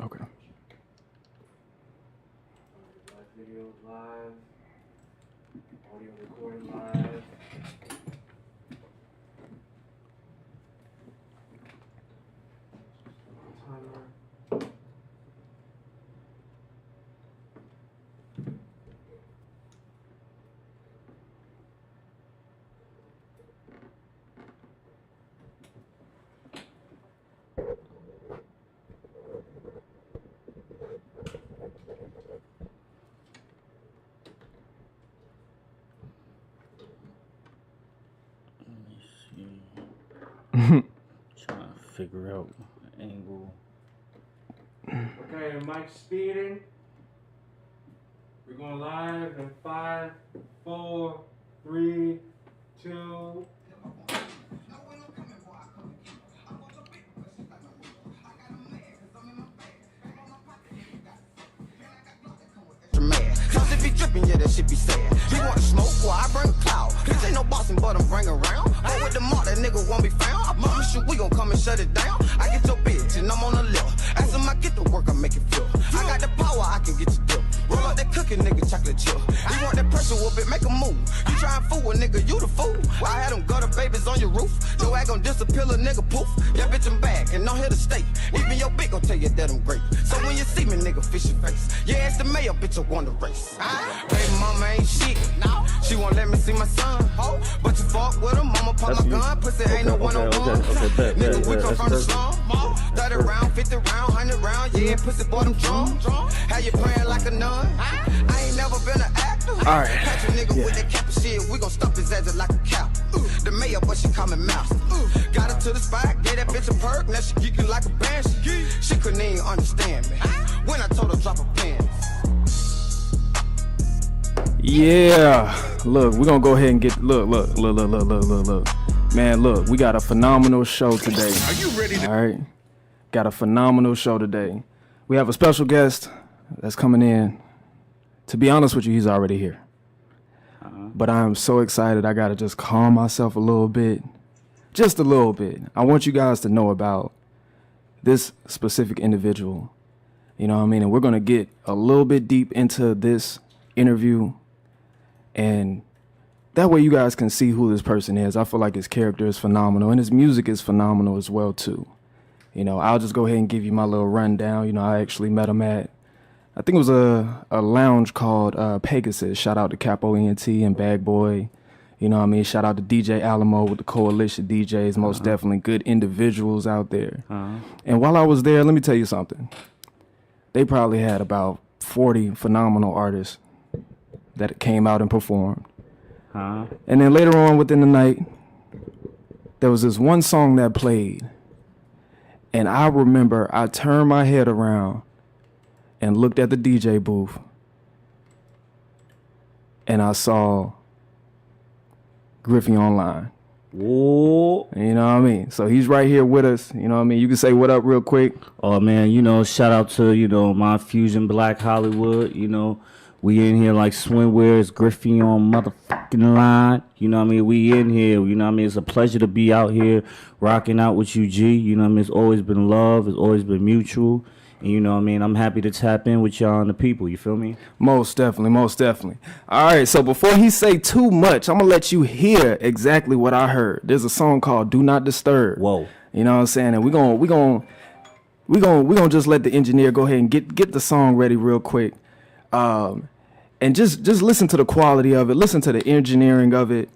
Okay. Live video, live. Audio recording live. Timer. Trying to figure out the angle. Okay, mic speeding. We're going live in 5, 4, 3, 2. Something be dripping, yeah, that shit be sad. You want to smoke? Well, I bring a cloud. Bitch ain't no bossing, but I'm bring around. But with the mark, that nigga won't be found. I promise you, we gon' come and shut it down. I get your bitch, and I'm on the left. As I get to work, I make it feel. I got the power, I can get you dip. Roll up that cookie, nigga, chocolate chip. You want that pressure, whoop it, make a move. You try and fool a nigga, you the fool. I had them gutter babies on your roof. Your ass gon' disappear, a nigga poof. Yeah, bitch, I'm back, and I'm here to stay. Even your bitch gon' tell you that I'm great. So when you see me, nigga, fish your face. Yeah, it's the mayor, bitch, I won the race. Baby mama ain't shit. No. She won't let me see my son. Oh, but you fuck with him, mama pop my gun. Pussy ain't no one on one. Nigga, we come from the slum. 30 round, 50 round, 100 round. Yeah, pussy boy, them drunk. How you praying like a nun? I ain't never been an actor. All right. Catch a nigga with that cap and shit. We gon' stop his ass like a cow. The mayor, but she call me mouse. Got her to the spot, gave that bitch a perk. Now she geeking like a banshee. She couldn't even understand me when I told her drop her pants. Yeah, look, we're gonna go ahead and get look. Man, look, we got a phenomenal show today. Are you ready to? All right, got a phenomenal show today. We have a special guest that's coming in. To be honest with you, he's already here. But I am so excited. I gotta just calm myself a little bit, just a little bit. I want you guys to know about this specific individual. You know what I mean? And we're gonna get a little bit deep into this interview. And that way you guys can see who this person is. I feel like his character is phenomenal and his music is phenomenal as well too. You know, I'll just go ahead and give you my little rundown. You know, I actually met him at, I think it was a lounge called Pegasus. Shout out to Capo ENT and Bag Boy. You know what I mean? Shout out to DJ Alamo with the Coalition DJs. Most definitely good individuals out there. And while I was there, let me tell you something. They probably had about 40 phenomenal artists that came out and performed. And then later on within the night, there was this one song that played. And I remember I turned my head around and looked at the DJ booth. And I saw Griffey Online. Whoa. You know what I mean? So he's right here with us. You know what I mean? You can say what up real quick. Oh, man, you know, shout out to, you know, my Fusion Black Hollywood, you know. We in here like swimwear. It's Griffey on motherfucking line. You know what I mean? We in here. You know what I mean? It's a pleasure to be out here rocking out with you, G. You know what I mean? It's always been love. It's always been mutual. And you know what I mean? I'm happy to tap in with y'all and the people. You feel me? Most definitely. Most definitely. All right. So before he say too much, I'm going to let you hear exactly what I heard. There's a song called Do Not Disturb. Whoa. You know what I'm saying? And we're going to just let the engineer go ahead and get the song ready real quick. And just listen to the quality of it. Listen to the engineering of it,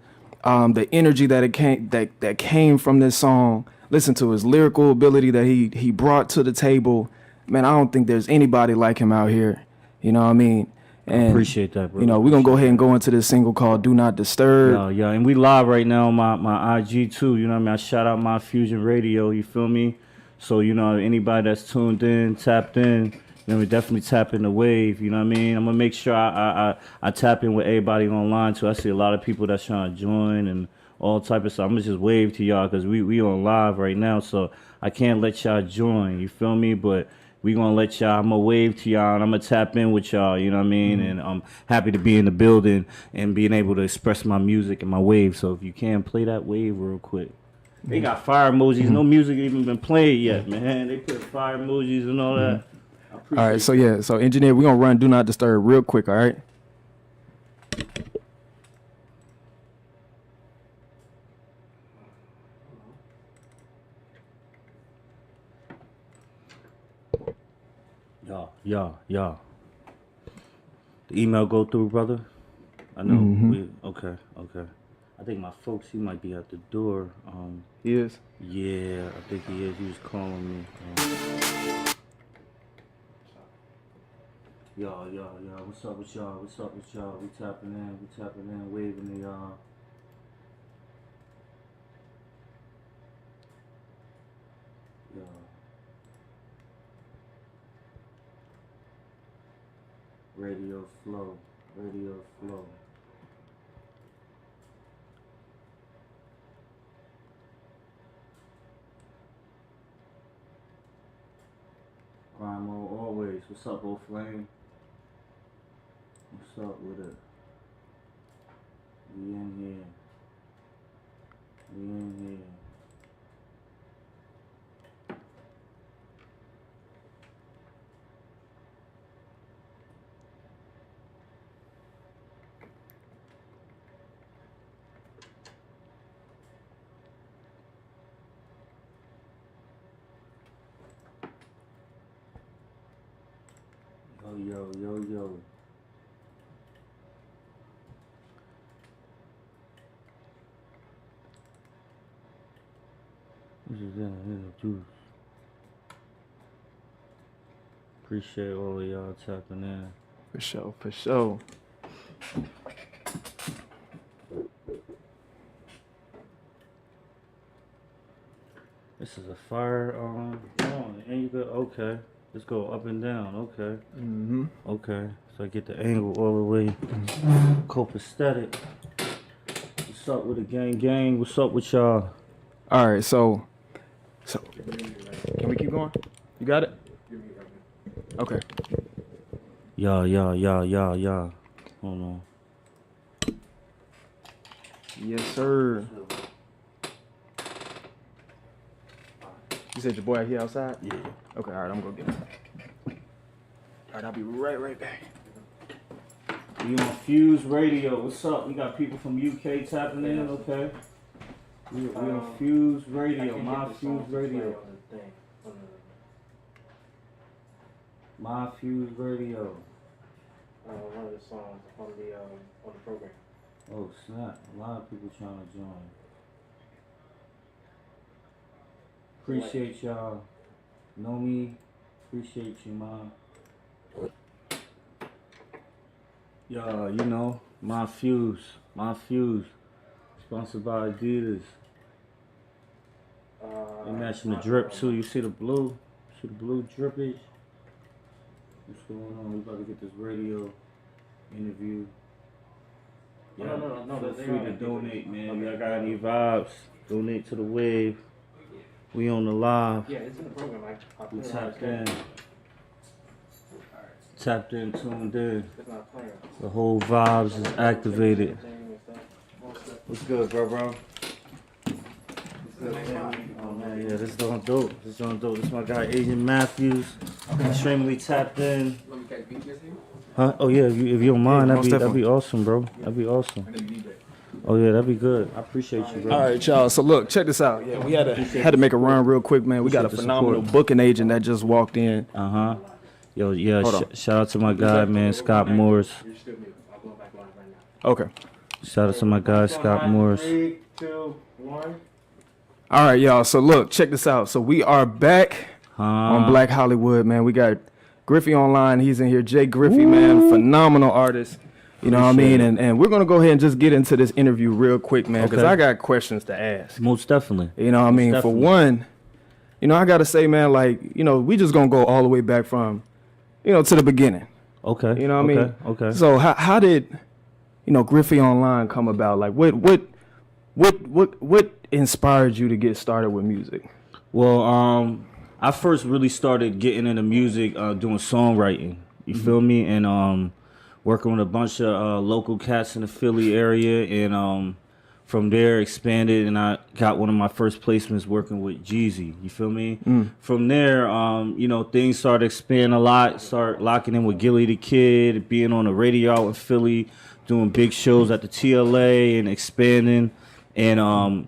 the energy that came from this song. Listen to his lyrical ability that he brought to the table. Man, I don't think there's anybody like him out here. You know what I mean? And, I appreciate that, bro. You know, we're going to go ahead and go into this single called Do Not Disturb. Yeah, and we live right now on my IG too. You know what I mean? I shout out my Fusion Radio. You feel me? So, you know, anybody that's tuned in, tapped in, you know, we definitely tap in the wave, you know what I mean? I'm going to make sure I tap in with everybody online, too. I see a lot of people that's trying to join and all type of stuff. I'm going to just wave to y'all because we on live right now, so I can't let y'all join, you feel me? But we going to let y'all, I'm going to wave to y'all, and I'm going to tap in with y'all, you know what I mean? And I'm happy to be in the building and being able to express my music and my wave. So if you can, play that wave real quick. They got fire emojis. No music even been played yet, man. They put fire emojis and all that. All right, so yeah, so engineer, we're gonna run Do Not Disturb real quick, all right? Yeah. The email go through, brother? I know. Okay. I think my folks, he might be at the door. He is? Yeah, I think he is. He was calling me. Y'all. What's up with y'all? We tapping in, waving to y'all. Yo. Radio flow. Grind mode always. What's up, old flame? What's up with it? We in here. Yo. This is that, juice. Appreciate all of y'all tapping in. For sure. This is a fire and you go okay. Let's go up and down, okay. Okay. So I get the angle all the way. Copacetic. What's up with the gang? What's up with y'all? All right, so can we keep going? You got it? Okay. Yeah. Hold on. Yes, sir. You said your boy out here outside? Yeah. Okay, all right, I'm gonna go get him. All right, I'll be right back. We on Fuse Radio. What's up? We got people from UK tapping in, okay? We on Fuse Radio, My Fuse Radio. My Fuse Radio. One of the songs on the program. Oh snap! A lot of people trying to join. Appreciate y'all. Know me. Appreciate you, Mom. Y'all, you know, My Fuse. Sponsored by Adidas. They matching the drip too. You see the blue? See the blue drippage? What's going on? We about to get this radio interview. Yeah, No. Feel free to donate, man. Y'all got any vibes? Donate to the wave. We on the live. Yeah, it's in the program. We tapped in, tuned in. It's not playing. The whole vibes is activated. What's good, bro? Oh man, yeah, this is doing dope. This is my guy, Agent Matthews. Extremely tapped in. Huh? Oh yeah, if you don't mind, that'd be awesome, bro. That'd be awesome. Oh yeah, that'd be good. I appreciate you, bro. All right, y'all. So look, check this out. Yeah, we had to make a run real quick, man. We got a phenomenal booking agent that just walked in. Yo, yeah. Shout out to my guy, man, Scott Morris. Okay. Shout out to my guy, Scott Morris. 3, 2, 1. All right, y'all. So look, check this out. So we are back on Black Hollywood, man. We got Griffey online. He's in here. Jay Griffey, man, phenomenal artist. You know what I mean? And we're going to go ahead and just get into this interview real quick, man, because I got questions to ask. Most definitely. You know what I mean? For one, you know, I got to say, man, like, you know, we just going to go all the way back from, you know, to the beginning. Okay. You know what I mean? Okay. So how did, you know, Griffey Online come about? Like, what inspired you to get started with music? Well, I first really started getting into music doing songwriting. You feel me? And working with a bunch of local cats in the Philly area, and from there expanded, and I got one of my first placements working with Jeezy. You feel me? From there, you know, things started expanding a lot. Start locking in with Gilly the Kid, being on the radio out in Philly, doing big shows at the TLA, and expanding. And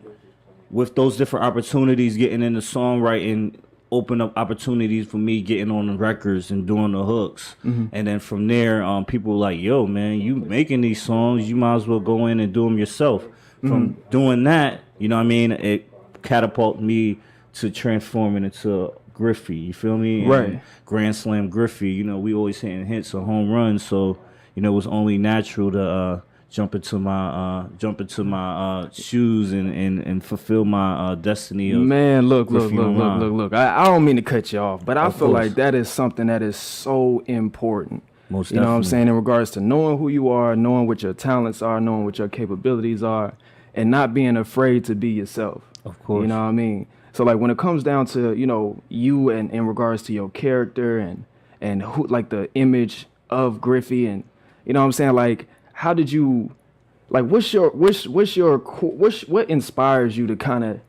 with those different opportunities, getting into songwriting, open up opportunities for me getting on the records and doing the hooks. And then from there, people were like, yo, man, you making these songs, you might as well go in and do them yourself. From doing that, you know what I mean, it catapulted me to transforming into Griffey, you feel me? Right. And Grand Slam Griffey, you know, we always hitting hits or home runs, so, you know, it was only natural to jump into my shoes and fulfill my destiny of Man, look. I don't mean to cut you off, but I feel like that is something that is so important. Most You know what I'm definitely. saying? In regards to knowing who you are, knowing what your talents are, knowing what your capabilities are, and not being afraid to be yourself. Of course. You know what I mean? So like when it comes down to, you know, you and in regards to your character and who, like the image of Griffey, and you know what I'm saying? Like, how did you, like, what inspires you to kind of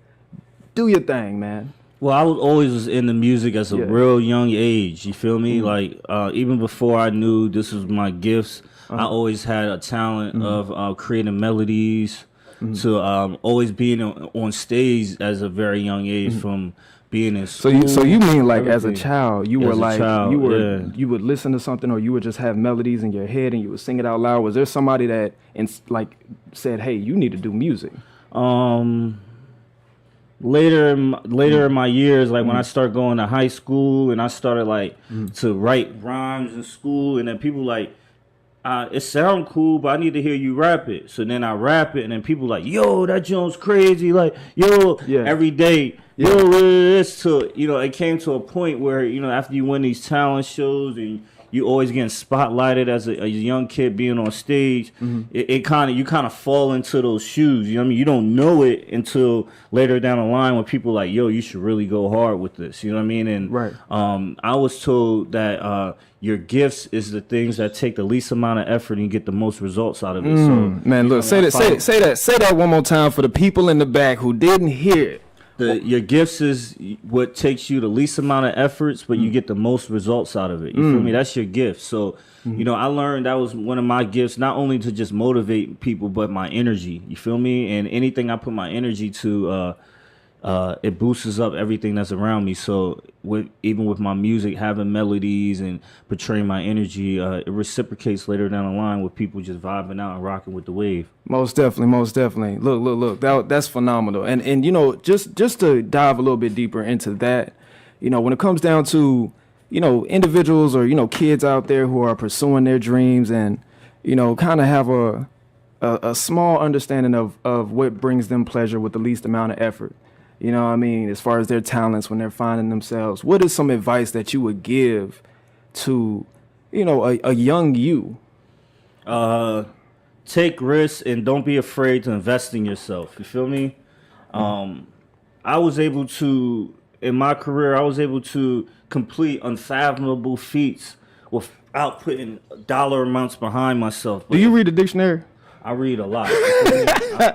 do your thing, man? Well, I was always into music as a Yeah. real young age. You feel me? Like even before I knew this was my gifts, I always had a talent of creating melodies. To always being on stage as a very young age, from being in school. So you mean like as a everything. child, you were As a like child, yeah. you would listen to something, or you would just have melodies in your head and you would sing it out loud? Was there somebody that like said, "Hey, you need to do music"? Later in my years, like when I started going to high school and I started like to write rhymes in school, and then people like, it sound cool, but I need to hear you rap it. So then I rap it, and then people like, yo, that joint's crazy. Like, yo, Yeah. every day, yo, what is this? To, you know, it came to a point where, you know, after you win these talent shows and you always getting spotlighted as a young kid being on stage, it kind of, you kind of fall into those shoes. You know what I mean? You don't know it until later down the line when people like, yo, you should really go hard with this. You know what I mean? And Right. I was told that your gifts is the things that take the least amount of effort and get the most results out of it. So, Man, look, say that one more time for the people in the back who didn't hear it. your gifts is what takes you the least amount of efforts, but you get the most results out of it. You feel me? That's your gift. So, you know, I learned that was one of my gifts, not only to just motivate people, but my energy. You feel me? And anything I put my energy to, it boosts up everything that's around me. So even with my music, having melodies and portraying my energy, it reciprocates later down the line with people just vibing out and rocking with the wave. Most definitely. Look. That's phenomenal. And you know, just to dive a little bit deeper into that, you know, when it comes down to, you know, individuals or, you know, kids out there who are pursuing their dreams and, you know, kind of have a small understanding of what brings them pleasure with the least amount of effort. You know what I mean? As far as their talents when they're finding themselves, what is some advice that you would give to, you know, a young you? Take risks and don't be afraid to invest in yourself. You feel me? I was able to, in my career, I was able to complete unfathomable feats without putting dollar amounts behind myself. Do you read the dictionary? I read a lot. You feel me?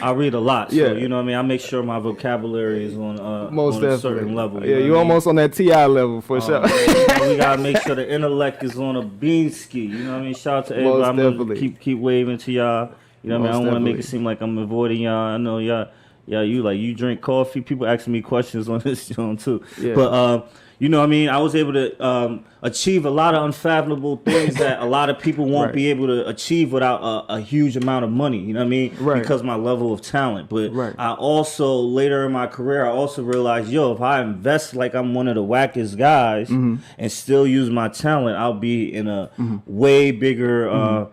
I read a lot. So, Yeah. you know what I mean? I make sure my vocabulary is on a certain level. Yeah, know you what I mean? almost on that TI level for sure. We gotta make sure the intellect is on a bean ski. You know what I mean? Shout out to everybody. I'm gonna definitely. keep waving to y'all. You know what I mean? I don't want to make it definitely. seem like I'm avoiding y'all. I know y'all. Yeah, you drink coffee. People asking me questions on this show too. Yeah. But you know what I mean? I was able to achieve a lot of unfathomable things that a lot of people won't Right. be able to achieve without a huge amount of money. You know what I mean? Right. Because my level of talent. But Right. I also, later in my career, I also realized, yo, if I invest like I'm one of the wackest guys and still use my talent, I'll be in a way bigger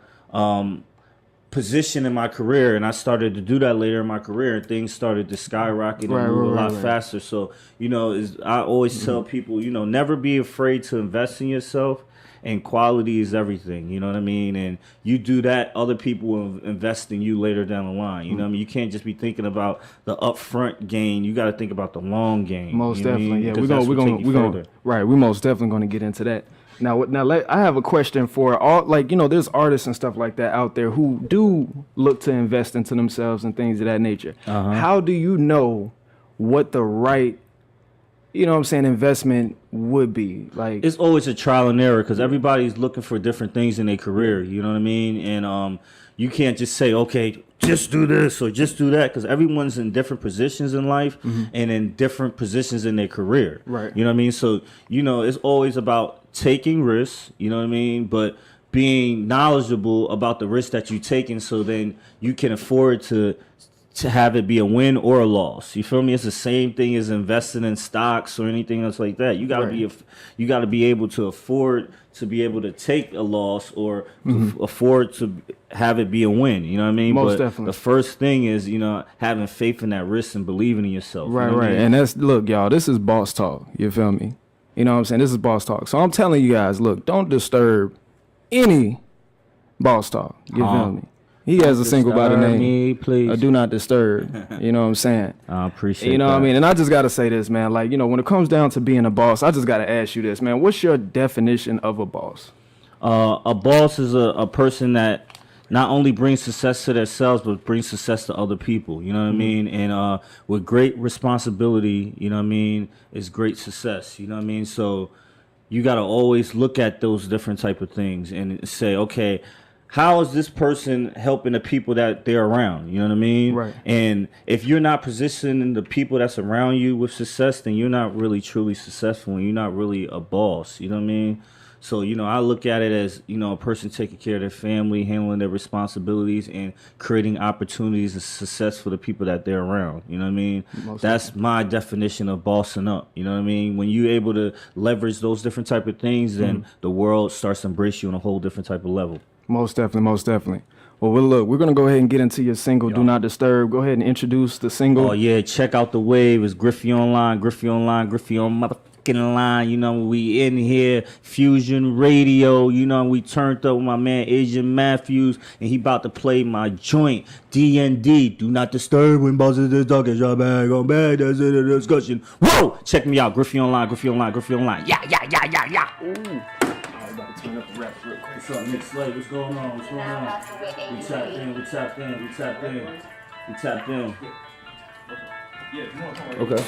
position in my career. And I started to do that later in my career, and things started to skyrocket and move a lot faster. So, you know, I always tell people, you know, never be afraid to invest in yourself. And quality is everything, you know what I mean? And you do that, other people will invest in you later down the line. You know what I mean? You can't just be thinking about the upfront gain. You got to think about the long game. Most you know what I definitely, mean? yeah. Because We're that's what gonna take you further. right. We're most definitely gonna get into that. Now, I have a question for all, like, you know, there's artists and stuff like that out there who do look to invest into themselves and things of that nature. How do you know what the right, you know what I'm saying, investment would be? Like, it's always a trial and error because everybody's looking for different things in their career. You know what I mean? And you can't just say, okay, just do this or just do that, because everyone's in different positions in life and in different positions in their career. Right. You know what I mean? So, you know, it's always about taking risks, you know what I mean? But being knowledgeable about the risk that you're taking, so then you can afford to have it be a win or a loss. You feel me? It's the same thing as investing in stocks or anything else like that. You gotta you gotta be able to afford to be able to take a loss or to afford to have it be a win. You know what I mean? Most but definitely. The first thing is, you know, having faith in that risk and believing in yourself. right, you know what I right. mean? And that's, look, y'all, this is boss talk. You feel me? You know what I'm saying? This is boss talk. So I'm telling you guys, look, don't disturb any boss talk. You feel me? He has a single by the name. Me, please. Do not disturb. You know what I'm saying? I appreciate You know that. what I mean? And I just got to say this, man. Like, you know, when it comes down to being a boss, I just got to ask you this, man. What's your definition of a boss? A boss is a person that not only brings success to themselves, but brings success to other people. You know what I mean? And with great responsibility, you know what I mean, is great success. You know what I mean? So you got to always look at those different type of things and say, okay, how is this person helping the people that they're around? You know what I mean? Right. And if you're not positioning the people that's around you with success, then you're not really truly successful and you're not really a boss. You know what I mean? So, you know, I look at it as, you know, a person taking care of their family, handling their responsibilities, and creating opportunities and success for the people that they're around. You know what I mean? That's my definition of bossing up. You know what I mean? When you're able to leverage those different type of things, then the world starts to embrace you on a whole different type of level. Most definitely, most definitely. Well, look, we're going to go ahead and get into your single, Do Not Disturb. Go ahead and introduce the single. Oh, yeah, check out the wave. It's Griffey Online, Griffey on motherfucking line. You know, we in here, Fusion Radio. You know, we turned up with my man Asian Matthews, and he about to play my joint, DND. Do not disturb when bosses is talking. Your bag on bag, that's it, a discussion. Whoa! Check me out, Griffey Online, Griffey Online, Griffey Online. Yeah. Ooh. About to turn up the rap real quick. What's up, Nick Slade? What's going on? What's going on? We tapped in. Okay.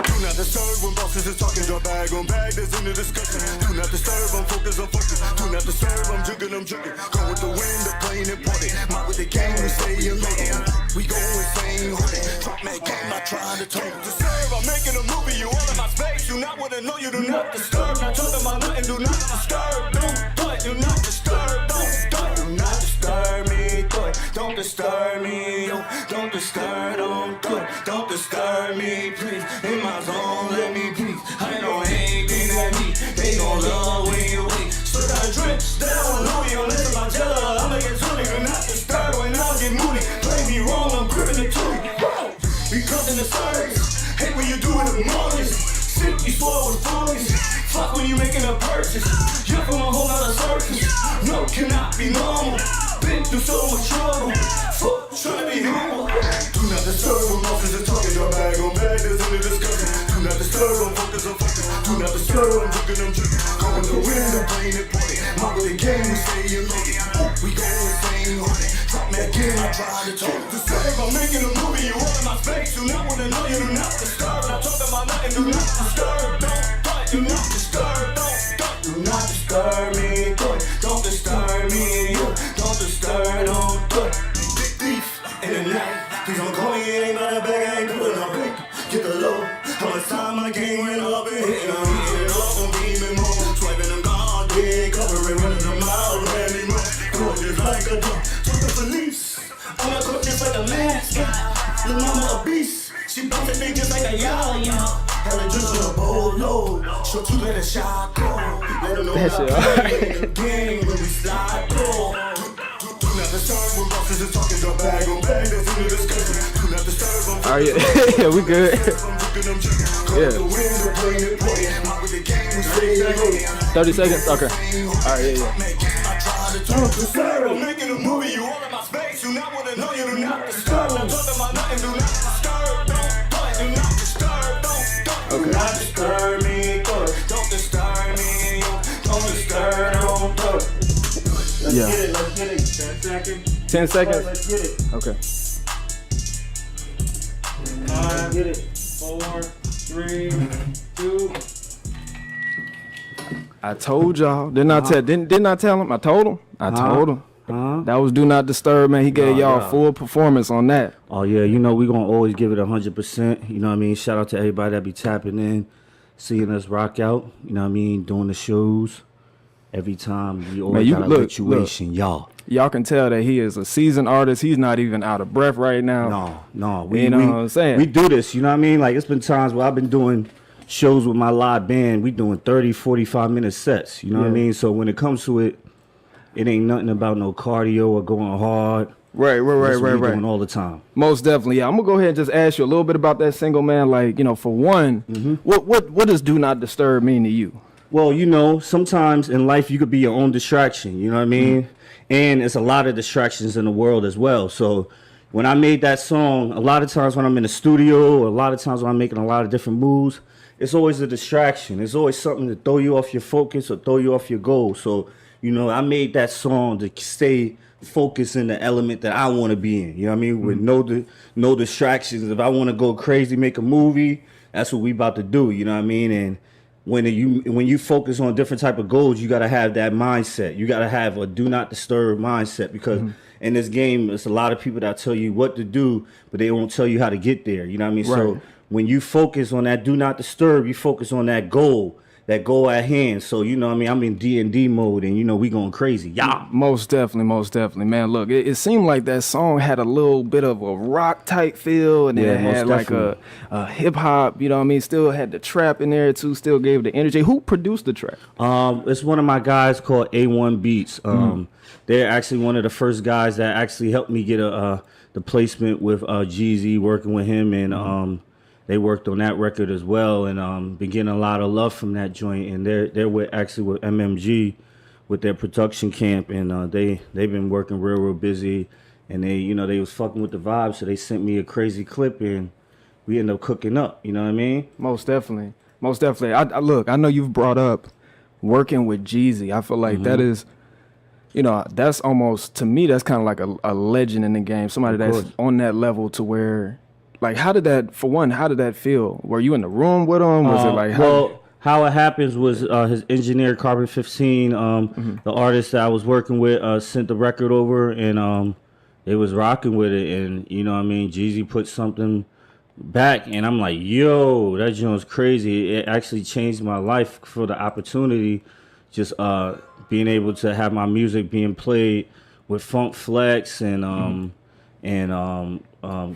Do not disturb when bosses is talking. Your bag on bag, there's in the discussion. Do not disturb, I'm focused. Do not disturb, I'm jugging. Go with the wind, the plane and party. Not with the gang, we stay alone. We go insane, honey. Drop that game, I try to talk. Disturb, I'm making a movie, you all in my space. You not wanna know, you do not disturb. Not talking about nothing, do not disturb. Do not disturb, do not disturb me. Don't disturb me, don't disturb, don't disturb me, please. In my zone, let me be. I know anything that me, they gon' love when you wait. Still got a drink, they don't know you, unless I'm jealous. I'ma get silly, do not disturb when I get moody. Play me wrong, I'm gripping it to me. Because in the service, hate when you do it the mornings. Sit, you swore with phonies. Fuck when you making a purchase. You're from a whole nother circus. No, cannot be normal. Been through so much trouble. Fuck, trying to be humble. Do not disturb when bosses are talking. Your bag on bag, there's in the discussion. Do not disturb, I'm focused. Do not disturb, I'm jugging. Go with the wind, the plane and party. Not with the game, we stay alone. We go insane, honey. Drop me again, I try to talk. Disturb, I'm making a movie, you all in my space. Do not wanna know, you do not disturb. Not talking about nothing, do not disturb. Do not disturb, do not disturb me. Don't disturb me, don't disturb, don't do it. Big thief in the night. Please don't call me, it ain't about a bag, I ain't pulling no break. Get the low, how much time my game went up and hitting them, I'm beaming more. Swiping them gone, big, covering, running them out, randy more. Gorgeous like a dog, took the police. I'm a cook just like a mascot. Lil' mama a beast, she bouncing me just like a y'all. Hella drinks on a bowl load. Sure to let a shot go. Let them know That shit, alright. Gang when we slide go. Do not disturb when bosses is talking. Your bag on bag, that's in the discussion. Do not disturb, I'm All right, yeah, we good. Yeah. 30 seconds? Okay. All right, yeah. Don't disturb, I'm making a movie, you all in my space. You not wanna know, you do not disturb. I'm talking about nothing, do not disturb. Do not disturb, don't disturb me, don't disturb me, 10 seconds? Let's get it. Okay. 5, get it. 4, 3, 2. I told y'all. Didn't I tell him? I told him. I told him. That was Do Not Disturb, man. He gave y'all full performance on that. Oh yeah, you know we gonna always give it 100%. You know what I mean? Shout out to everybody that be tapping in, seeing us rock out. You know what I mean? Doing the shows every time. We always got a situation, y'all. Y'all can tell that he is a seasoned artist. He's not even out of breath right now. No. You know what I'm saying? We do this. You know what I mean? Like it's been times where I've been doing shows with my live band. We doing 30, 45-minute sets. You know what I mean? So when it comes to it, it ain't nothing about no cardio or going hard. Right. Doing all the time. Most definitely. Yeah, I'm gonna go ahead and just ask you a little bit about that single, man. Like, you know, for one, what does Do Not Disturb mean to you? Well, you know, sometimes in life you could be your own distraction. You know what I mean? And it's a lot of distractions in the world as well. So when I made that song, a lot of times when I'm in the studio, or a lot of times when I'm making a lot of different moves, it's always a distraction. It's always something to throw you off your focus or throw you off your goal. So, you know, I made that song to stay focused in the element that I want to be in. You know what I mean? With no distractions. If I want to go crazy, make a movie, that's what we about to do. You know what I mean? And when you focus on different type of goals, you got to have that mindset. You got to have a do not disturb mindset, because in this game, there's a lot of people that tell you what to do, but they won't tell you how to get there. You know what I mean? Right. So when you focus on that do not disturb, you focus on that goal at hand. So, you know what I mean? I'm in D&D mode, and, you know, we going crazy. Yeah. Most definitely, man. Look, it seemed like that song had a little bit of a rock type feel, and then it had like a hip hop, you know what I mean? Still had the trap in there too, still gave the energy. Who produced the track? It's one of my guys called A1 Beats. They're actually one of the first guys that actually helped me get the placement with Jeezy, working with him, and they worked on that record as well, and been getting a lot of love from that joint. And they're with MMG with their production camp, and they've been working real busy. And they was fucking with the vibe, so they sent me a crazy clip, and we ended up cooking up. You know what I mean? Most definitely. I know you've brought up working with Jeezy. I feel like that is, you know, that's almost, to me, that's kind of like a legend in the game. Somebody that's on that level to where. Like, how did that feel? Were you in the room with him? Was it like, how it happens was his engineer, Carbon 15, the artist that I was working with, sent the record over, and they was rocking with it. And, you know what I mean, Jeezy put something back, and I'm like, yo, that joint's crazy. It actually changed my life for the opportunity, just being able to have my music being played with Funk Flex and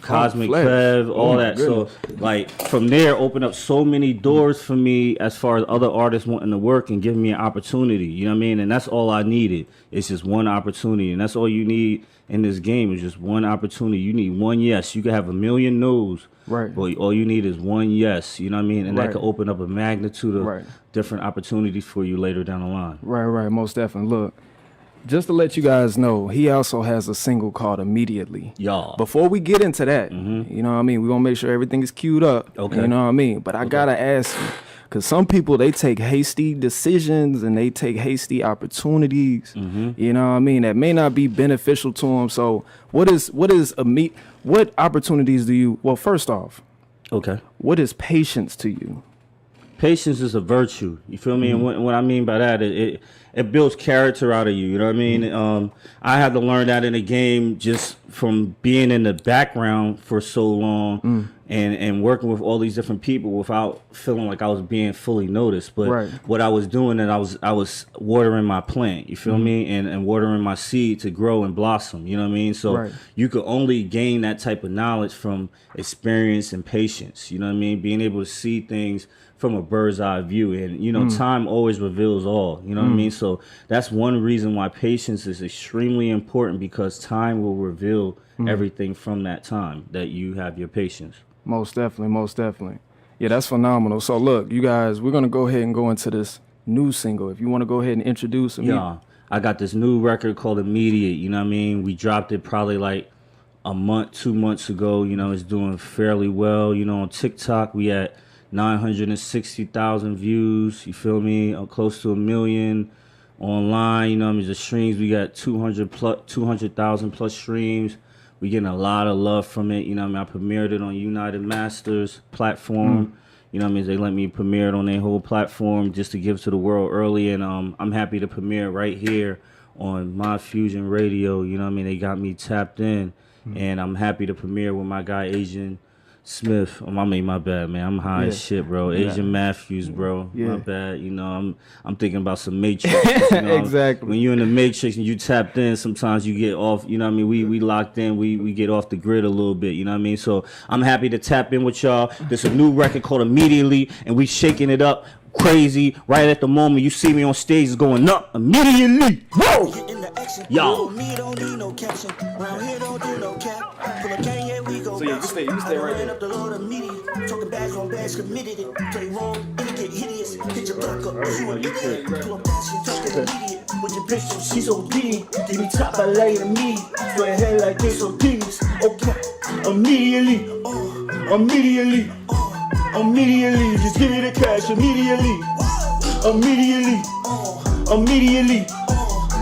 Cosmic Kev, all that. Goodness. So, like, from there, opened up so many doors for me as far as other artists wanting to work and giving me an opportunity. You know what I mean? And that's all I needed. It's just one opportunity, and that's all you need in this game is just one opportunity. You need one yes. You can have a million no's, right? But all you need is one yes. You know what I mean? And that can open up a magnitude of different opportunities for you later down the line. Right. Most definitely. Look. Just to let you guys know, he also has a single called Immediately. Y'all. Before we get into that, you know what I mean? We're going to make sure everything is queued up. Okay. You know what I mean? But I got to ask you, because some people, they take hasty decisions and they take hasty opportunities, you know what I mean, that may not be beneficial to them. So what opportunities do you, well, first off, what is patience to you? Patience is a virtue. You feel me? And what I mean by that, it builds character out of you. You know what I mean? I had to learn that in the game just from being in the background for so long and working with all these different people without feeling like I was being fully noticed. But what I was doing, and I was watering my plant. You feel me? And watering my seed to grow and blossom. You know what I mean? So you could only gain that type of knowledge from experience and patience. You know what I mean? Being able to see things from a bird's eye view, and you know, time always reveals all. You know what I mean? So that's one reason why patience is extremely important, because time will reveal everything from that time that you have your patience. Most definitely. Yeah, that's phenomenal. So look, you guys, we're gonna go ahead and go into this new single. If you want to go ahead and introduce me. Yeah, I got this new record called Immediate. You know what I mean? We dropped it probably like a month, 2 months ago. You know, it's doing fairly well. You know, on TikTok we at 960,000 views, you feel me? Close to 1 million online. You know what I mean? The streams, we got 200,000 plus streams. We getting a lot of love from it. You know what I mean? I premiered it on United Masters platform. You know what I mean? They let me premiere it on their whole platform just to give to the world early. And I'm happy to premiere right here on My Fusion Radio. You know what I mean? They got me tapped in. And I'm happy to premiere with my guy, Asian Smith. My bad, man. I'm high as shit, bro. Asian Matthews, bro. My bad. You know, I'm thinking about some Matrix. You know, Exactly. When you're in the Matrix and you tapped in, sometimes you get off. You know what I mean? We locked in. We get off the grid a little bit. You know what I mean? So I'm happy to tap in with y'all. There's a new record called Immediately, and we shaking it up crazy right at the moment. You see me on stage, it's going up immediately. Whoa! Yo. So yeah, you stay right there. Talking bags on bags, committed it. Play wrong, it get hideous. Hit your block up, you an idiot. Pull up passion, talking immediate. With your bitch, so she's obedient. Give me top, I lay to me. Throw your head like this, so genius. Okay, immediately, immediately, immediately. Just give me the cash immediately, immediately, immediately.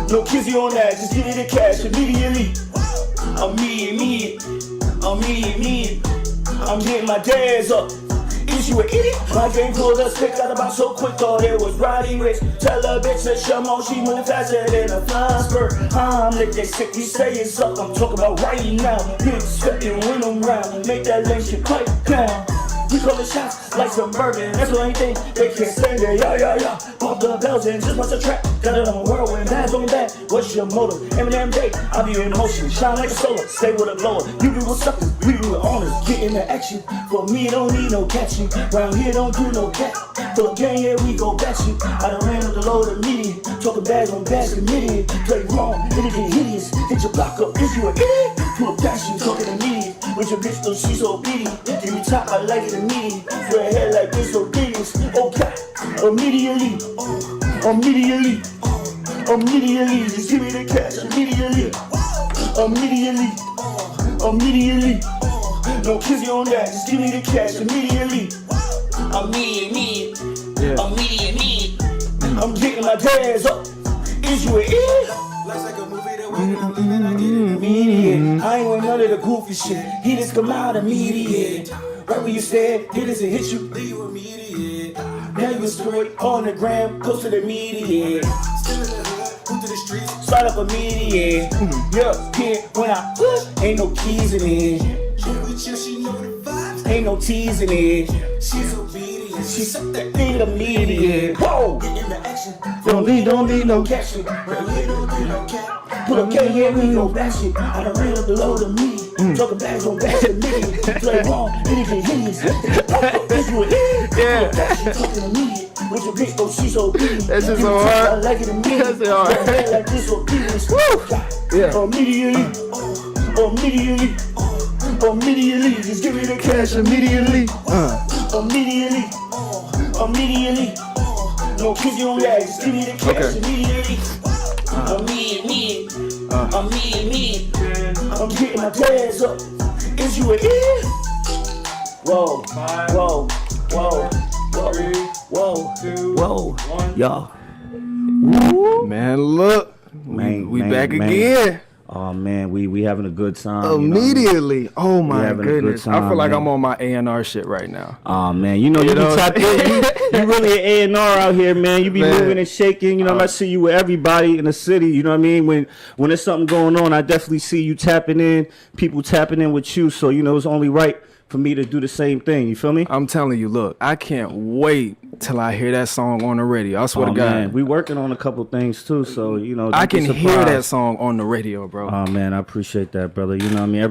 No kizzy on that, just give me the cash immediately. Immediate. I'm getting my dads up. Is you an idiot? My game pulled us quick out about so quick, thought it was riding rich. Tell a bitch that she on, she moving faster than a flying spur. I'm lit, they sick, you say it's up. I'm talking about right now. Big step and win them round. Make that lane shit pipe down. We call the shots like some bourbon. That's the only thing they can't stand it. Yeah. Pop the bells and just watch the track. Got it on whirlwind, bags on back. What's your motive? Eminem day, I be in motion. Shine like a solar, stay with a blower. You be with suckers, we be with honors. Get into action. For me, don't need no catching. Round here, don't do no cat. For a gang, yeah, we go back you. I done ran up the load immediate. Talking bags on bags, committed. Play wrong, it get hideous. Hit your block up, is you an idiot? Pull up passion, talking immediate. With your bitch, though she's obedient. Give me top, I like it immediate. Throw your head like this, obedience. Okay, immediately. Just give me the cash immediately. Immediately. No kizzy on that, just give me the cash immediately. Immediate. I'm getting my dads up. Is you an idiot? Immediate. I ain't with none of the goofy shit. He just come out immediate. Right where you stand, hit us and hit you. Then you immediate. Now you straight on the gram, close to the immediate. Still in the hood, put to the streets. Start up immediate. Yeah, here when I push, ain't no keys in it. She know the vibes. Ain't no teasing it. She's obedient. She suck that thing immediate. Whoa! Get in the action. Don't need no catching. Right here, don't need no cap. Put up K, here we go back shit. I done ran up the load of me. Talking bags on bags of me. Play wrong, it get hideous. Yeah. Talking immediate. With your bitch, though she's obedient. That's just so hard. I like it immediate. That's hard. Like this obedience. Yeah. Immediately, just give me the cash immediately. Immediately. No kizzy on that, just give me the cash immediately. Immediate. I'm getting my dads up. Is you an idiot? Whoa. Y'all. Man, look. We back again. Oh man, we having a good time. Immediately. Oh my goodness. Time, I feel like man. I'm on my A&R shit right now. Oh man, you be tapped in. You really an A&R out here, man. You be moving and shaking. You know, I see you with everybody in the city. You know what I mean? When there's something going on, I definitely see you tapping in. People tapping in with you. So it's only right for me to do the same thing. You feel me? I'm telling you, look, I can't wait till I hear that song on the radio. I swear to God. Man, we working on a couple things too, so I can hear that song on the radio, bro. Oh man, I appreciate that, brother. You know what I mean?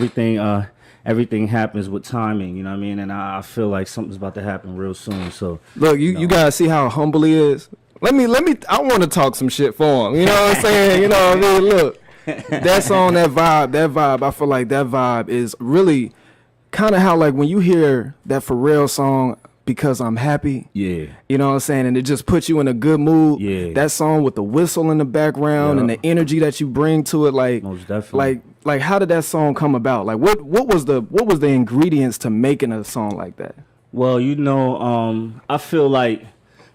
Everything happens with timing, you know what I mean? And I feel like something's about to happen real soon. So look, you gotta see how humble he is. Let me I wanna talk some shit for him. You know what I'm saying? You know what I mean? Look. That song, that vibe, I feel like that vibe is really kind of how, like, when you hear that Pharrell song, Because I'm Happy. Yeah. You know what I'm saying? And it just puts you in a good mood. Yeah. That song with the whistle in the background and the energy that you bring to it, like, most definitely. Like how did that song come about? Like what was the ingredients to making a song like that? Well, I feel like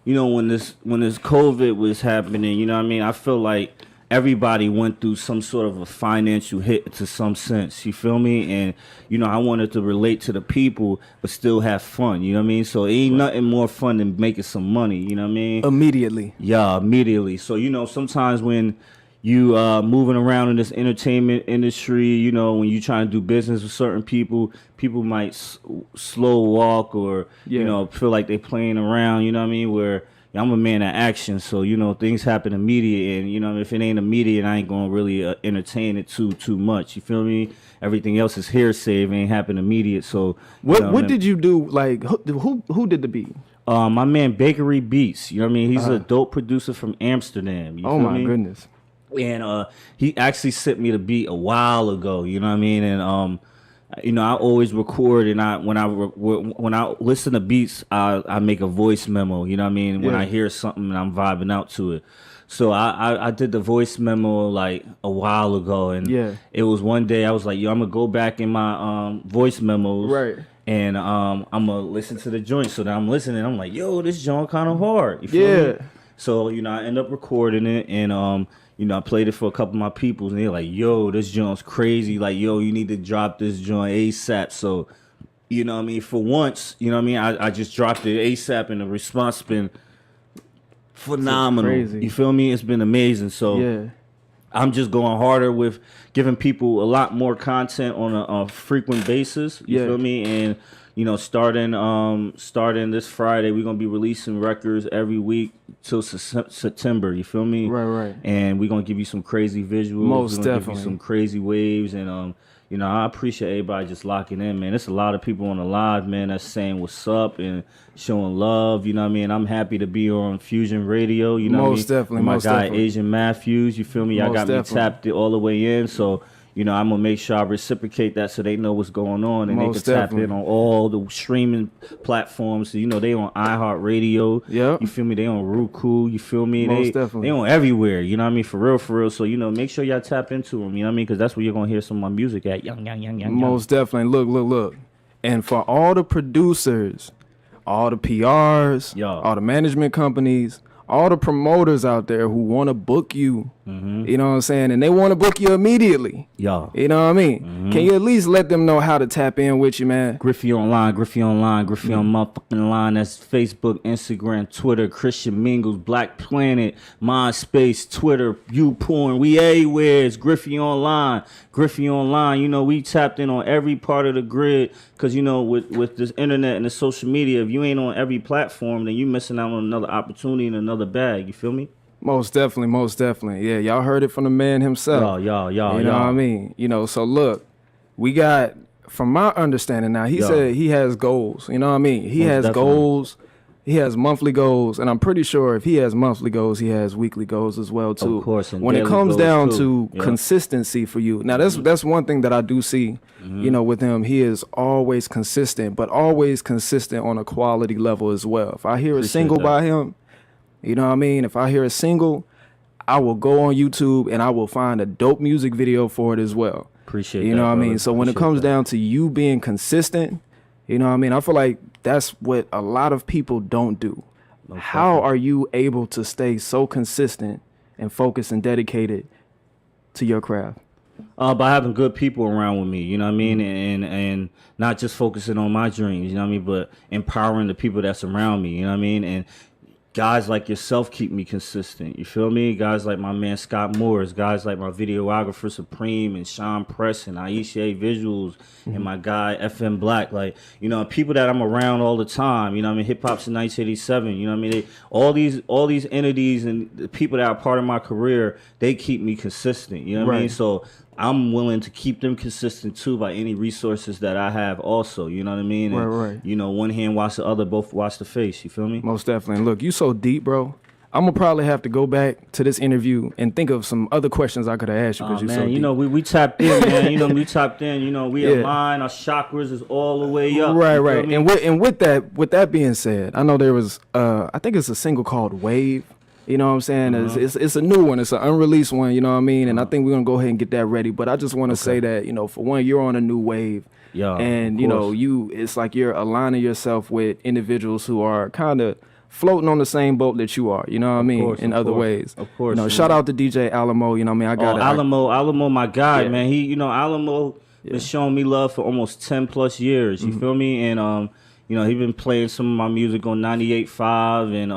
you know, when this COVID was happening, you know what I mean? I feel like everybody went through some sort of a financial hit to some sense. You feel me? And, you know, I wanted to relate to the people, but still have fun. You know what I mean? So it ain't nothing more fun than making some money. You know what I mean? Immediately. Yeah, immediately. So, you know, sometimes when you moving around in this entertainment industry, you know, when you trying to do business with certain people might slow walk or, you know, feel like they playing around, you know what I mean? Where I'm a man of action, so, you know, things happen immediate, and, you know, if it ain't immediate, I ain't gonna really entertain it too much. You feel me? Everything else is hearsay if it ain't happen immediate. So what did you do? Like, who did the beat? My man Bakery Beats. You know what I mean? He's a dope producer from Amsterdam. You oh feel my me? goodness. And he actually sent me the beat a while ago. You know what I mean? And you know, I always record, and when I listen to beats, I make a voice memo. You know what I mean? When I hear something and I'm vibing out to it. So I did the voice memo like a while ago, and it was one day I was like, yo, I'm gonna go back in my voice memos, right? And I'm gonna listen to the joint. So that I'm listening, I'm like, yo, this joint kind of hard. You feel me? So, you know, I end up recording it, and you know, I played it for a couple of my peoples, and they're like, yo, this joint's crazy. Like, yo, you need to drop this joint ASAP. So, you know what I mean? For once, you know what I mean? I just dropped it ASAP, and the response been phenomenal. Crazy. You feel me? It's been amazing. So I'm just going harder with giving people a lot more content on a frequent basis. You feel me? And, you know, starting this Friday, we're gonna be releasing records every week till September. You feel me? Right. And we're gonna give you some crazy visuals. Most we're gonna definitely. give you some crazy waves, and you know, I appreciate everybody just locking in, man. There's a lot of people on the live, man, that's saying what's up and showing love. You know what I mean? I'm happy to be on Fusion Radio. You know most what I mean? Definitely. My most guy definitely. Asian Matthews. You feel me? Y'all got definitely. me tapped all the way in, so. You know, I'm going to make sure I reciprocate that so they know what's going on, and most they can definitely. tap in on all the streaming platforms. So, you know, they on iHeartRadio. Yep. You feel me? They on Roku. You feel me? Most definitely. They on everywhere. You know what I mean? For real. So, you know, make sure y'all tap into them. You know what I mean? Because that's where you're going to hear some of my music at. Young. Most definitely. Look. And for all the producers, all the PRs, all the management companies, all the promoters out there who want to book you, you know what I'm saying? And they want to book you immediately. You know what I mean? Can you at least let them know how to tap in with you, man? Griffey Online, Griffey on motherfucking line. That's Facebook, Instagram, Twitter, Christian Mingles, Black Planet, MySpace, Twitter, YouPorn. We everywhere. It's Griffey Online. Griffey Online. You know, we tapped in on every part of the grid because, you know, with this internet and the social media, if you ain't on every platform, then you missing out on another opportunity and another bag. You feel me? Most definitely. Yeah, y'all heard it from the man himself. Y'all. You know what I mean? You know, so look, we got, from my understanding now, he said he has goals. You know what I mean? He has goals. He has monthly goals, and I'm pretty sure if he has monthly goals, he has weekly goals as well too. Of course, and when it comes down to Yep. consistency for you, now that's one thing that I do see. You know, with him, he is always consistent, but always consistent on a quality level as well. If I hear a single by him, you know what I mean? If I hear a single, I will go on YouTube and I will find a dope music video for it as well. Appreciate you that, know what I brother. mean? So when it comes down to you being consistent, you know what I mean? I feel like that's what a lot of people don't do. How are you able to stay so consistent and focused and dedicated to your craft? By having good people around with me, you know what I mean? And not just focusing on my dreams, you know what I mean? But empowering the people that's around me, you know what I mean? And guys like yourself keep me consistent. You feel me? Guys like my man Scott Morris, guys like my videographer Supreme and Sean Press and Aisha Visuals and my guy FM Black. Like, you know, people that I'm around all the time. You know what I mean? Hip Hop's in 1987. You know what I mean? All these entities and the people that are part of my career, they keep me consistent. You know what I mean? So I'm willing to keep them consistent too by any resources that I have also, you know what I mean? And, Right. You know, one hand wash the other, both wash the face, you feel me? Most definitely. And look, you so deep, bro. I'm gonna probably have to go back to this interview and think of some other questions I could have asked you because you're so deep. You know, we tapped in, man. You know, we tapped in. You know, we align. Our chakras is all the way up. Right. And with that being said, I know there was I think it's a single called Wave. You know what I'm saying? It's a new one. It's an unreleased one, you know what I mean? And I think we're going to go ahead and get that ready. But I just want to say that, you know, for one, you're on a new wave. Yeah, and, you know, it's like you're aligning yourself with individuals who are kind of floating on the same boat that you are. You know what I mean? course, In of other course, ways. of course, You know, man. shout out to DJ Alamo. You know what I mean? I got Alamo, my guy, Yeah. man. He, Alamo been showing me love for almost 10 plus years. You feel me? And he been playing some of my music on 98.5, and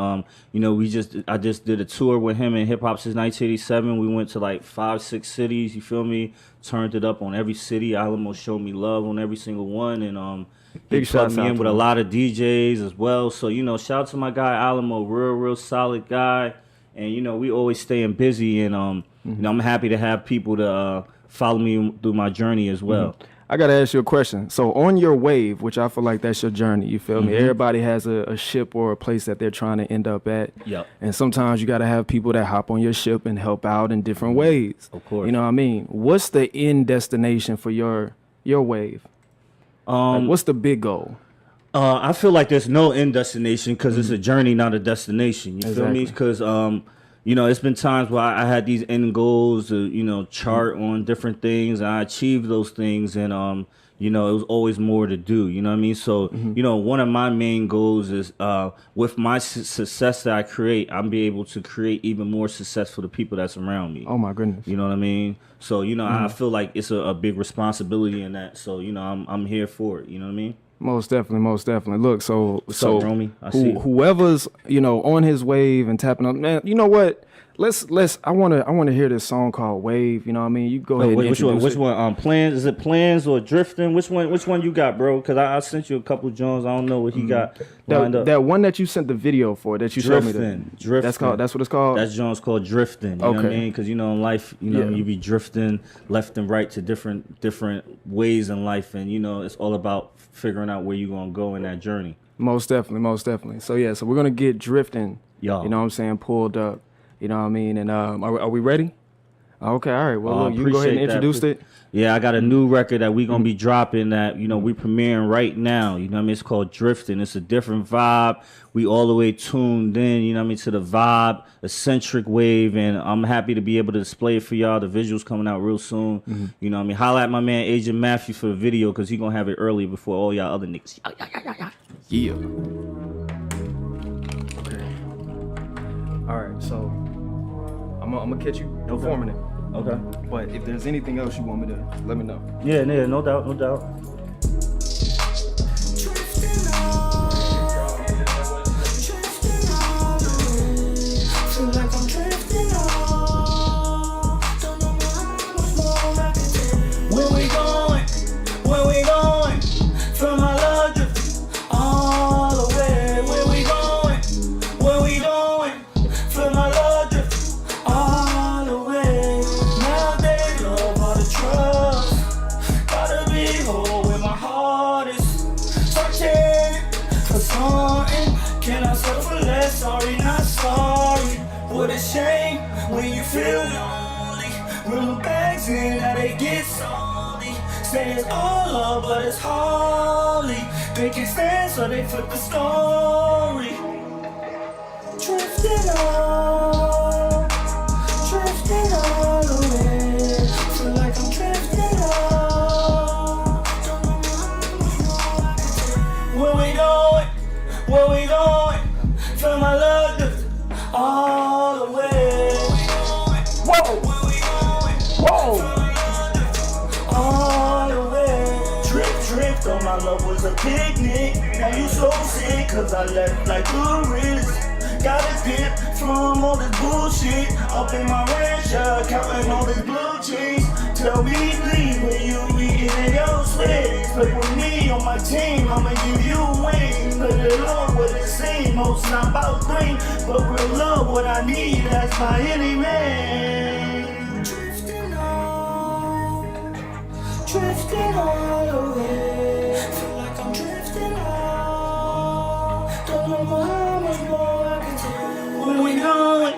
I just did a tour with him in hip hop since 1987. We went to like 5-6 cities. You feel me? Turned it up on every city. Alamo showed me love on every single one, and Big he plugged shouts me out in to with a him. lot of DJs as well. So shout out to my guy Alamo, real solid guy, and we always staying busy, and I'm happy to have people to follow me through my journey as well. I got to ask you a question. So on your wave, which I feel like that's your journey, you feel me? Everybody has a ship or a place that they're trying to end up at. Yep. And sometimes you got to have people that hop on your ship and help out in different ways. Of course. You know what I mean? What's the end destination for your wave? Like, what's the big goal? I feel like there's no end destination because it's a journey, not a destination. You feel me? Exactly. Because it's been times where I had these end goals to chart on different things, and I achieved those things, and it was always more to do. You know what I mean? So one of my main goals is with my success that I create, I'm be able to create even more success for the people that's around me. Oh my goodness. You know what I mean? So I feel like it's a big responsibility in that. So I'm here for it. You know what I mean? Most definitely. Look, so up, Romy? I see you. whoever's on his wave and tapping on, man. You know what? Let's. I wanna hear this song called Wave. You know what I mean? You go ahead. And Which one? introduce Which one? Plans? Is it Plans or Drifting? Which one you got, bro? Because I sent you a couple Jones. I don't know what he got lined up. That one that you sent the video for that you showed me. Drifting. That's what it's called. That Jones called Drifting. You know what I mean? Because in life, you be drifting left and right to different ways in life, and it's all about figuring out where you're gonna go in that journey. Most definitely. So yeah, so we're gonna get Drifting. Yo. You know what I'm saying? Pulled up. You know what I mean? And are we ready? Okay, all right. Well, look, you can go ahead and introduce it. Yeah, I got a new record that we gonna be dropping that we premiering right now. You know what I mean? It's called Drifting. It's a different vibe. We all the way tuned in. You know what I mean, to the vibe, eccentric wave, and I'm happy to be able to display it for y'all. The visuals coming out real soon. You know what I mean? Holla at my man Agent Matthew for the video because he gonna have it early before all y'all other niggas. Yeah. Okay. All right. So I'm gonna catch you performing it. Okay. But if there's anything else you want me to, let me know. Yeah, no doubt. Where we going? Feel my love drifting all the way. Where we going? Feel my love drifting all the way. Nowadays, love all the trust. Gotta be whole where my heart is. Searching for something. Can I settle for less? Sorry, not sorry. What a shame when you feel lonely. Real bags in, now they get salty. Say it's all love, but it's hardly. They can stand, so they flip the story. Drifting all the way. Feel like I'm drifting all. Where we going? Feel my love drifting all the way. Whoa! All the way. Drip, thought my love was a picnic. Now you so sick, cause I left like a risk. Gotta dip from all this bullshit. Up in my ranch, counting all this blue cheese. Tell me please, when you eating in your sweat. Play with me on my team, I'ma give you wings. Let it on what it seems, most not about green. But real love, what I need, that's by any man. Drifting all the way. Feel like I'm drifting out. Don't know how much more I can take. Where we going?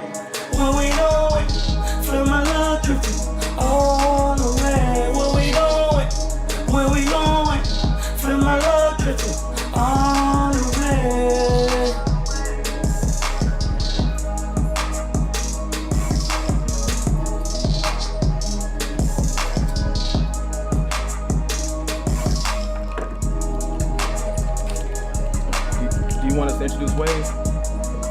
Feel my love drifting all the way. Where we going? Feel my love drifting all the way. Do you want us to introduce Wave?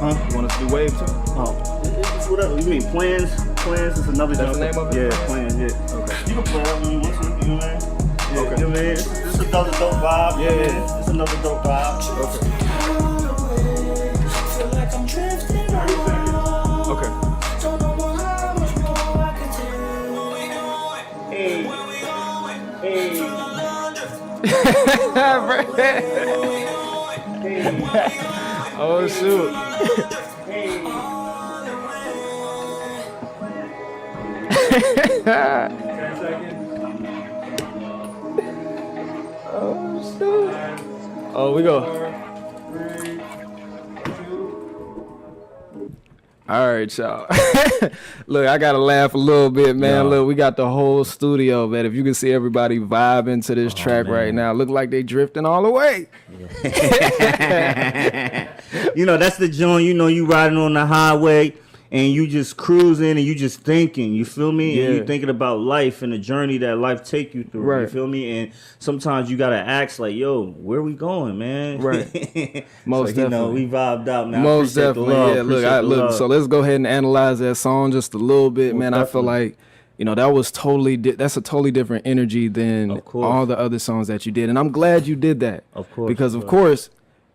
Huh? You want us to do wave too? Oh, it's whatever. You mean plans? Plans is another. That's the name of it? Yeah, plans. Yeah. Okay. You can play that when you want to. You know what I mean? Yeah, Okay. You know what I mean? It's another dope vibe. Yeah. It's another dope vibe. Okay. Okay. Hey. Oh shoot. Oh shoot. Oh, we go. All right, y'all. Look, I gotta laugh a little bit, man. Yeah. Look, we got the whole studio, man. If you can see everybody vibing to this track right now, look like they drifting all the way. You know, that's the joint. You know, you riding on the highway and you just cruising and you just thinking. You feel me? Yeah. And you thinking about life and the journey that life take you through. Right. You feel me? And sometimes you gotta ask like, "Yo, where we going, man?" Right. Most so, you know, definitely. we vibed out, man. Most I appreciate definitely, the love. yeah. Appreciate the Look. love. So let's go ahead and analyze that song just a little bit, Most man. I feel definitely. like, you know, that was totally that's a totally different energy than Of course. all the other songs that you did, and I'm glad you did that. Of course, because of of course,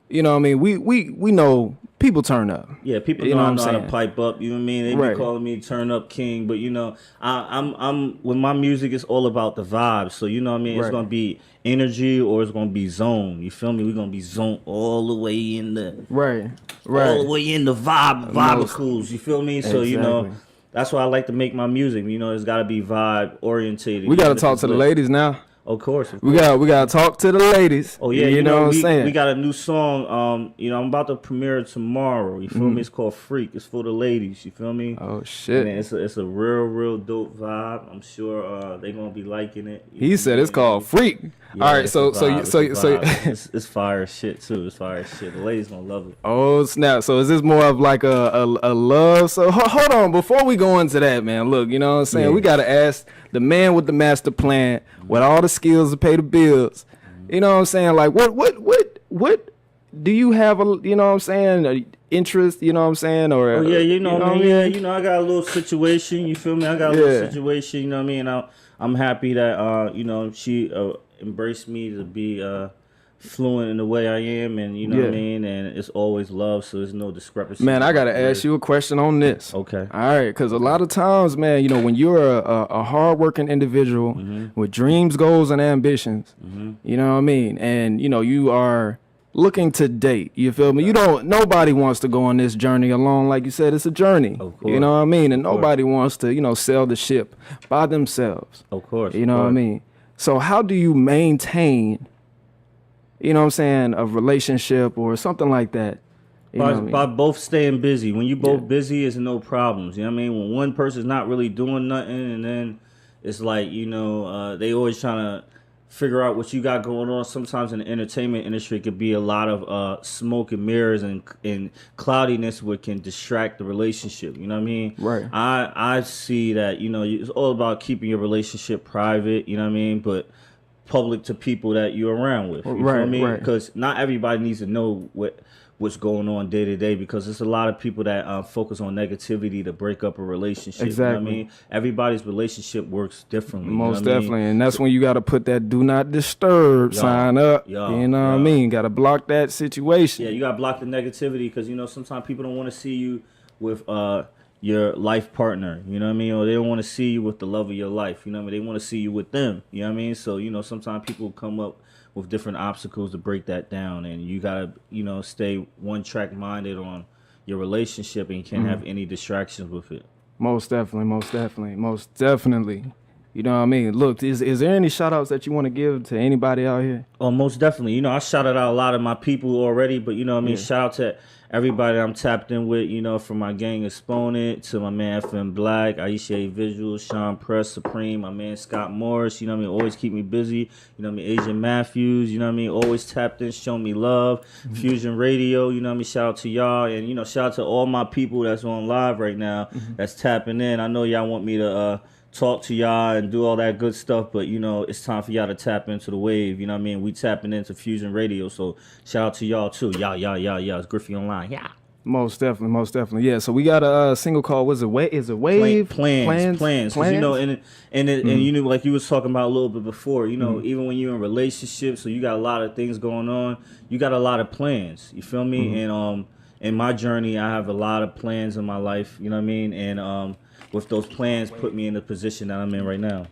you know, what I mean, we know people turn up. Yeah, people You know know I what I'm know how to saying? pipe up. You know what I mean? They Right. be calling me Turn Up King, but you know, I'm with my music. It's all about the vibe. So you know what I mean? It's Right. gonna be energy or it's gonna be zone. You feel me? We're gonna be zone all the way in the Right. all the way in the vibicals. You feel me? So you know, Exactly. that's why I like to make my music. You know, it's got to be vibe orientated. We got to Even if talk it's to the lit. ladies now. Of course. We got to talk to the ladies. Oh yeah, you know what I'm we, saying? we got a new song. You know, I'm about to premiere it tomorrow. You feel me? It's called Freak. It's for the ladies. You feel me? Oh shit. And it's a real dope vibe. I'm sure they gonna be liking it. You He know said what I it's mean? called Freak. Yeah, All right, it's so a so vibe, you- it's so a you- so vibe. it's fire shit too. It's fire shit. The ladies gonna love it. oh snap! So is this more of like a love? So hold on, before we go into that, man. Look, you know what I'm saying? Yeah. We gotta ask the man with the master plan, with all the skills to pay the bills. You know what I'm saying? Like what do you have? You know what I'm saying? A interest? You know what I'm saying? Or Oh yeah, you know what I what mean? Yeah, you know I got a little situation. You feel me? I got a little Yeah. situation. You know what I mean? I'm happy that you know she embraced me to be fluent in the way I am, and you know what I Yeah. mean. And it's always love, so there's no discrepancy. Man, I gotta ask you a question on this. Okay. All right, because a lot of times, man, you know, when you're a hardworking individual with dreams, goals, and ambitions, you know what I mean, and you know you are looking to date. You feel me? Nobody wants to go on this journey alone. Like you said, it's a journey. Of course. You know what I mean? And Of course. nobody wants to, you know, sail the ship by themselves. Of course. You know what I mean? So how do you maintain, you know what I'm saying, a relationship or something like that? You know By, what I mean? by both staying busy. When you both busy, it's no problems. You know what I mean? When one person's not really doing nothing, and then it's like, you know, they always trying to figure out what you got going on. Sometimes in the entertainment industry, it could be a lot of smoke and mirrors and cloudiness, which can distract the relationship. You know what I mean? Right. I see that, you know, it's all about keeping your relationship private. You know what I mean? But public to people that you're around with. You feel Right, me? right. Because not everybody needs to know what's going on day to day, because there's a lot of people that focus on negativity to break up a relationship. You know what I Exactly. mean? Everybody's relationship works differently. you know Most what I mean? definitely, and that's when you got to put that "Do Not Disturb" Yeah, sign up. yeah, You know what I yeah. mean? Got to block that situation. Yeah, you gotta block the negativity, because you know sometimes people don't want to see you with your life partner. You know what I mean? Or they don't want to see you with the love of your life. You know what I mean? They want to see you with them. You know what I mean? So you know sometimes people come up with different obstacles to break that down, and you gotta, you know, stay one track minded on your relationship, and you can't have any distractions with it. Most definitely, most definitely, most definitely. You know what I mean? Look, is there any shout outs that you want to give to anybody out here? Oh, most definitely. You know, I shouted out a lot of my people already, but you know what I mean? Yeah. Shout out to everybody I'm tapped in with, you know, from my gang Exponent to my man FM Black, Aisha Visual, Sean Press, Supreme, my man Scott Morris, you know what I mean? Always keep me busy. You know what I mean? Asian Matthews, you know what I mean? Always tapped in, show me love. Fusion Radio, you know what I mean? Shout out to y'all. And, you know, shout out to all my people that's on live right now that's tapping in. I know y'all want me to talk to y'all and do all that good stuff, but you know it's time for y'all to tap into the wave. You know what I mean? We tapping into Fusion Radio, so shout out to y'all too. Y'all, it's Griffey Online. Yeah. Most definitely. Yeah. So we got a single called is it Wave? Plans. 'Cause, you know, and you know, like you was talking about a little bit before, you know, even when you're in relationships, so you got a lot of things going on, you got a lot of plans. You feel me? And in my journey, I have a lot of plans in my life, you know what I mean? And with those plans put me in the position that I'm in right now.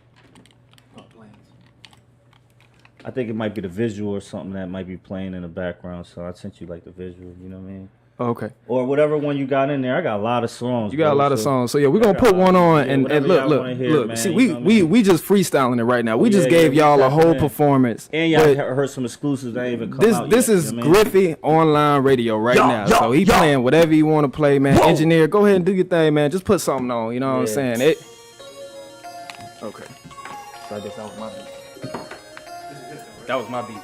I think it might be the visual or something that might be playing in the background, so I sent you like the visual, you know what I mean? Okay. Or whatever one you got in there. I got a lot of songs. You got a lot of songs. So yeah, we're gonna put one on and look. Man, see, we just freestyling it right now. We just gave y'all a whole performance. And y'all heard some exclusives that ain't even come out This yet, is Griffey online radio right now. So he playing whatever you want to play, man. Whoa. Engineer, go ahead and do your thing, man. Just put something on. You know what I'm saying? Okay. So I guess that was my beat. That was my beat.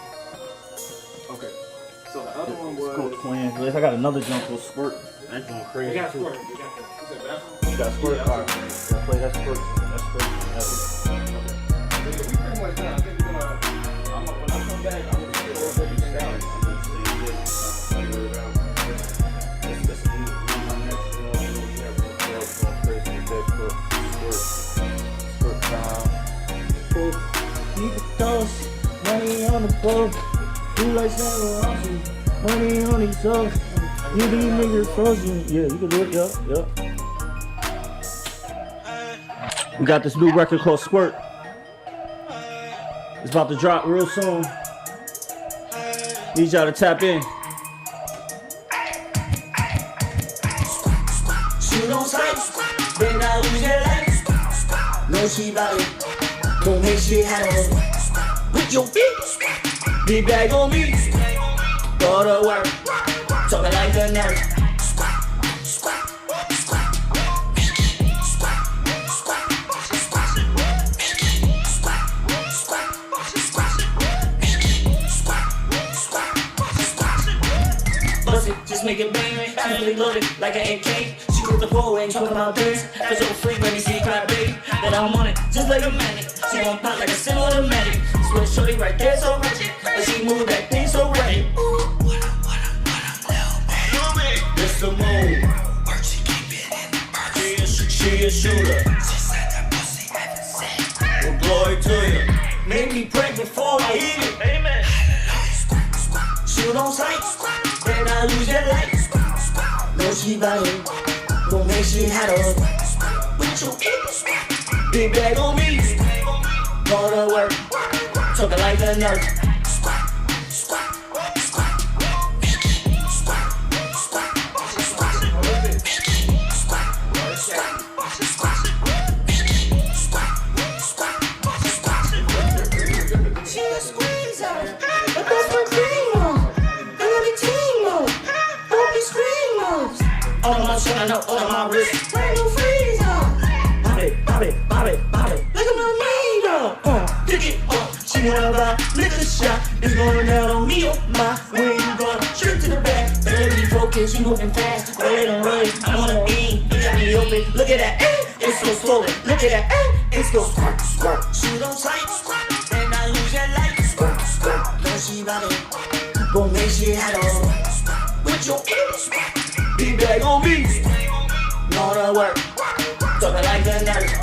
Okay. So the other one was... I got another jump for Squirt. That joint crazy. You got too. Squirt. You got Squirt. Yeah, Alright. Gotta play that Squirt. That's Squirt. We pretty much done. I think we're gonna... when I come back, I'm gonna get a little bit down. Keep the toss, money on the boat. You like Santa Rossi, money on these toes. You these niggas frozen. Yeah, you can do it, yup. We got this new record called Squirt. It's about to drop real soon. Need y'all to tap in. She don't sight, then I lose your life. No, she bout it. Don't make shit happen. With your feet, big bag on me. Go to work, talking like a nurse. Bust it, just make it bang, actually loaded like an AK. She with the pole and talking about this. Cause so free, let me see cry baby. That I'm on it, just like a manic. She gon' pop like a semi-automatic. Swear shorty right there so ratchet, but she move that thing so right. What up, little baby? This the move. She keep it in the purse. She a shooter. She said that pussy having sex. We'll blow it to you. Make me pray before I eat it. Amen. Shoot on sight, then I lose your life. No, she bout it. Don't make shit happen. With your eat, big bag on me. Go to work, talking like a nurse. She a squeeze out, but that's my dream mode. I love it team mode, don't be scream modes. All of my shit, I know all of my wrist. Brand new freeze on. Bob it, like a tornado. Pick it up, she wanna buy liquor shot. It's going down on me, oh my. Where you going? Straight to the back. Better be focused, you moving fast. Roll it, I'm on a beam. You got me open, look at that, it's so swollen. Look at that, it's so squirt. Shoot on sight, and I lose your life. Don't she bout it, gon' make shit happen. With your big bag on me. Know the work, talking like a nurse.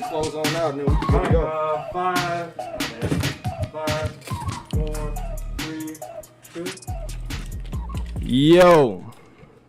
Close on out, and then we can go. 5, 4, 3, 2. Yo,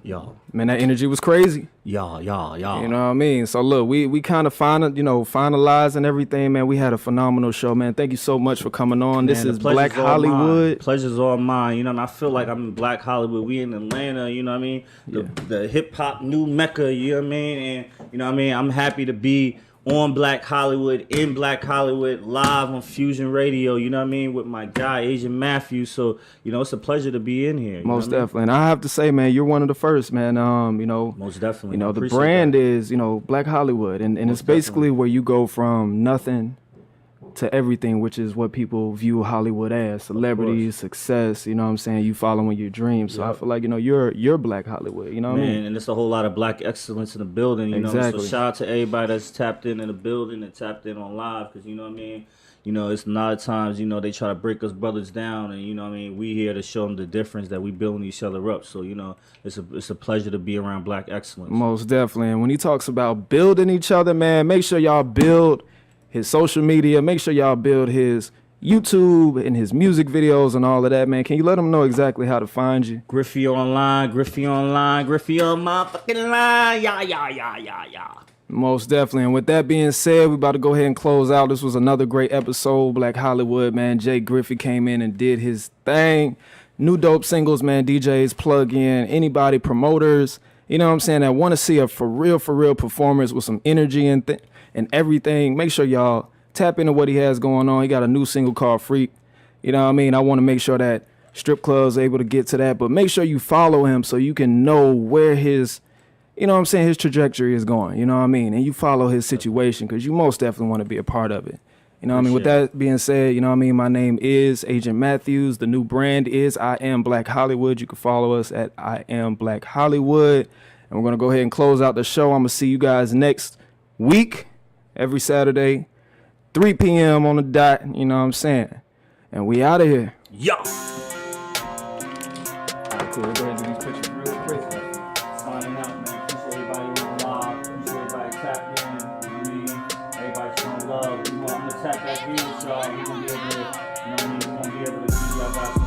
Yo. man, that energy was crazy. Y'all. You know what I mean? So look, we kind of finalizing everything, man. We had a phenomenal show, man. Thank you so much for coming on. This is Black Hollywood. Pleasure's all mine. You know, and I feel like I'm in Black Hollywood. We in Atlanta, you know what I mean? The hip hop new mecca, you know what I mean? And you know what I mean? I'm happy to be on Black Hollywood, in Black Hollywood, live on Fusion Radio, you know what I mean, with my guy, Asian Matthew. So, you know, it's a pleasure to be in here. Most definitely. And I have to say, man, you're one of the first, man. You know, most definitely. You know, the brand is, you know, Black Hollywood. And it's basically where you go from nothing to everything, which is what people view Hollywood as: celebrities, success. You know what I'm saying? You following your dreams. So I feel like, you know, you're Black Hollywood. You know what I mean? And it's a whole lot of Black excellence in the building. You know, so Exactly. shout out to everybody that's tapped in the building and tapped in on live, because you know what I mean. You know, it's a lot of times, you know, they try to break us brothers down, and you know what I mean, we here to show them the difference that we building each other up. So, you know, it's a pleasure to be around Black excellence. Most definitely. And when he talks about building each other, man, make sure y'all build his social media. Make sure y'all build his YouTube and his music videos and all of that, man. Can you let them know exactly how to find you? Griffey online, Griffey online, Griffey on my fucking line. Yeah. Most definitely. And with that being said, we about to go ahead and close out. This was another great episode. Black Hollywood, man. Jay Griffey came in and did his thing. New dope singles, man. DJs, plug in. Anybody, promoters, you know what I'm saying, that want to see a for real performance with some energy and everything. Make sure y'all tap into what he has going on. He got a new single called Freak. You know what I mean? I want to make sure that strip clubs are able to get to that. But make sure you follow him so you can know where his, you know what I'm saying, his trajectory is going, you know what I mean? And you follow his situation, because you most definitely want to be a part of it. You know what I mean? With that being said, you know what I mean? My name is Agent Matthews. The new brand is I Am Black Hollywood. You can follow us at I Am Black Hollywood. And we're going to go ahead and close out the show. I'm going to see you guys next week, every Saturday, 3 p.m. on the dot. You know what I'm saying? And we out of here. Yo. All right, cool. We'll go ahead and do these pictures real quick. Signing out, man. Appreciate everybody on live. Appreciate everybody tapped in. You know what I mean? Everybody showing love. I'm gonna tap that view with y'all. We're gonna be able to, you know what I mean? We're gonna be able to give y'all guys